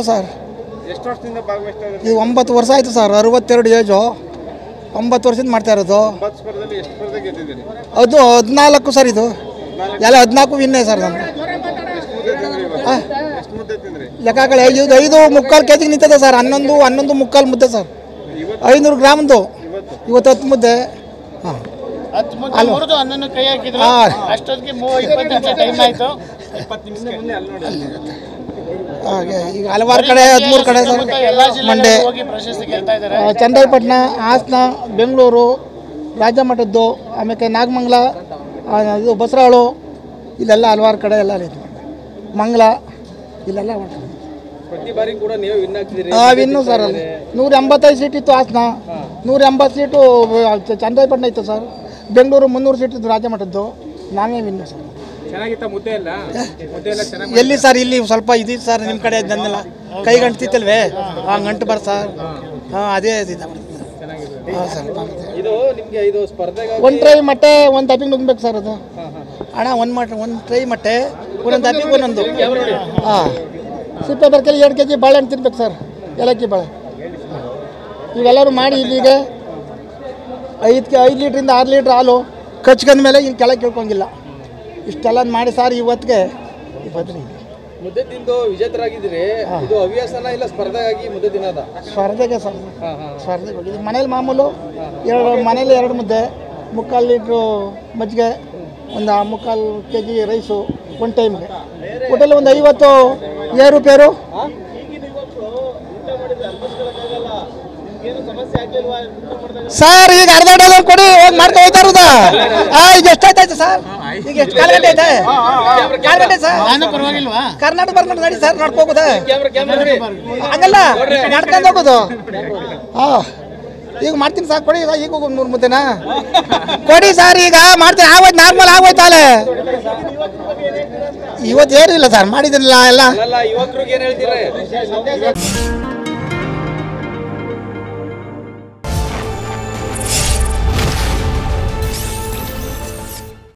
Sir ಎಷ್ಟು ವರ್ಷದಿಂದ ಭಾಗವಹಿಸ್ತಾ ಇದ್ದೀರಿ? ಈಗ 9 ವರ್ಷ ಆಯಿತು ಸರ್. 62 ಏಜು. 9 ವರ್ಷದಿಂದ ಮಾಡ್ತಾ ಇರೋದು. 9 ಸ್ಪರ್ಧೆಯಲ್ಲಿ ಎಷ್ಟು ಸ್ಪರ್ಧೆ ಗೆದ್ದಿದ್ದೀರಿ? ಅದು 14 ಸರ್. ಇದು ಎಲ್ಲ 14 ವಿನ್ನೇ ಸರ್ ನಮ್ದು. ಎಷ್ಟು ಮುದ್ದೆ ತಿಂದ್ರಿ? ಲೆಕ್ಕಗಳು 5.25 kg ನಿಂತದೆ ಸರ್. 11 ಮುಕ್ಕಾಲು ಮುದ್ದೆ ಸರ್. 500 ಗ್ರಾಮ್ದು ಇವತ್ತು 10 ಮುದ್ದೆ. ಹಾಂ, ಹಾಗೆ ಈಗ ಹಲವಾರು ಕಡೆ 13 ಕಡೆ ಸರ್. ಮಂಡ್ಯ, ಚನ್ನರಾಯಪಟ್ಟಣ, ಹಾಸನ, ಬೆಂಗಳೂರು, ರಾಜ್ಯ ಮಟ್ಟದ್ದು, ಆಮೇಲೆ ನಾಗಮಂಗಲ, ಇದು ಬಸರಾಳು, ಇಲ್ಲೆಲ್ಲ ಹಲವಾರು ಕಡೆ ಎಲ್ಲ ಇದೆ. ಮಂಗಲ ಇಲ್ಲೆಲ್ಲ ಪ್ರತಿ ಬಾರಿ ಕೂಡ ನೀವು ವಿನ್ ಆಗ್ತಿದ್ದೀರಿ. Win sir. ಅಲ್ಲಿ 185 ಸೀಟ್ ಇತ್ತು ಹಾಸನ, 180 ಸೀಟು ಚನ್ನರಾಯಪಟ್ಟಣ ಇತ್ತು ಸರ್. ಬೆಂಗಳೂರು 300 ಸೀಟ್ ಇತ್ತು ರಾಜ್ಯ ಮಟ್ಟದ್ದು. ನಾನೇ ವಿನ್ನು ಸರ್. ಚೆನ್ನಾಗಿತ್ತ ಮುದ್ದೆ ಎಲ್ಲ? ಮುದ್ದೆ ಎಲ್ಲ ಚೆನ್ನಾಗಿ ಎಲ್ಲಿ ಸರ್? ಇಲ್ಲಿ ಸ್ವಲ್ಪ ಇದು ಸರ್, ನಿಮ್ಮ ಕಡೆ ನಂದೆಲ್ಲ ಕೈ ಗಂಟ್ತಿತ್ತಲ್ವೇ, ಆ ಗಂಟು ಬರ್ ಸರ್. ಹಾಂ, ಅದೇ ಹಾಂ ಸರ್. ಇದು ನಿಮಗೆ ಇದು ಸ್ಪರ್ಧೆಗೆ ಒಂದು ಟ್ರೈ ಮೊಟ್ಟೆ ಒಂದು ದಪ್ಪಿಗೆ ನುಗ್ಬೇಕು ಸರ್. ಅದು ಅಣ್ಣ ಒಂದು ಟ್ರೈ ಮೊಟ್ಟೆ ಒಂದೊಂದು ದಪ್ಪಿಗೆ ಒಂದೊಂದು. ಹಾಂ, ಸಿಪ್ಪೆ ಬರ್ಕೆಲ್ಲ 2 kg ಬಾಳೆಹಣ್ಣು ತಿನ್ಬೇಕು ಸರ್. ಏಲಕ್ಕಿ ಬಾಳೆ ಇವೆಲ್ಲರೂ ಮಾಡಿ ಇಲ್ಲಿಗ 5 ಲೀಟ್ರಿಂದ 6 ಲೀಟ್ರ್ ಹಾಲು ಕಚ್ಕೊಂಡ ಮೇಲೆ ಇಲ್ಲಿ ಕೆಳಗೆ ಕೇಳ್ಕೊಂಗಿಲ್ಲ. ಇಷ್ಟೆಲ್ಲ ಮಾಡಿ ಸರ್. ಇವತ್ತಿಗೆ ಮುದ್ದೆ ತಿಂದು ವಿಜೇತರಾಗಿದ್ದೀರಿ. ಇದು ಹವ್ಯಾಸನ ಇಲ್ಲ ಸ್ಪರ್ಧೆಗಾಗಿ ಮುದ್ದೆ ತಿನ್ನೋದ? ಸ್ಪರ್ಧೆಗೆ ಸರ್. ಸ್ಪರ್ಧೆಗೆ ಹೋಗಿದ್ದು. ಮನೇಲಿ ಮಾಮೂಲು ಮನೇಲಿ 2 ಮುದ್ದೆ, 3/4 ಲೀಟ್ರು ಮಜ್ಜಿಗೆ, ಒಂದು 3/4 kg ರೈಸು ಒಂದು ಟೈಮ್ಗೆ. ಊಟಲ್ಲಿ ಒಂದು 50 ಏರುಪೇರು. ಸರ್ ಈಗ ಅರ್ಧ ಡಜನ್ ಕೊಡಿ, ಹೋಗಿ ಮಾಡ್ತಾ ಹೋಗ್ತಾ ಇರೋದಾ? ಈಗ ಎಷ್ಟಾಯ್ತಾಯ್ತು ಸರ್? ಈಗ ಎಷ್ಟು ಕಾಲು ಗಂಟೆ ಐತೆ? ಕಾಲು ಗಂಟೆ ಸರ್. ಕರ್ನಾಟಕ ಬರ್ಕೊಂಡು ನಡಿ ಸರ್, ನಡ್ಕೋಬೋದಾ? ಹಂಗಲ್ಲ, ನಡ್ಕೊಂಡು ಹೋಗೋದು. ಹಾಂ, ಈಗ ಮಾಡ್ತೀನಿ ಸರ್. ಕೊಡಿ ಈಗ ಹೋಗಿ 3 ಮುದ್ದೆನಾ ಕೊಡಿ ಸರ್. ಈಗ ಮಾಡ್ತೀನಿ. ಆಗೋಯ್ತು, ನಾರ್ಮಲ್ ಆಗೋಯ್ತಾಳೆ. ಇವತ್ತು ಏನಿಲ್ಲ ಸರ್, ಮಾಡಿದ್ರಲ್ಲ ಎಲ್ಲ. ಯುವಕರಿಗೆ ಏನು ಹೇಳ್ತೀರಾ?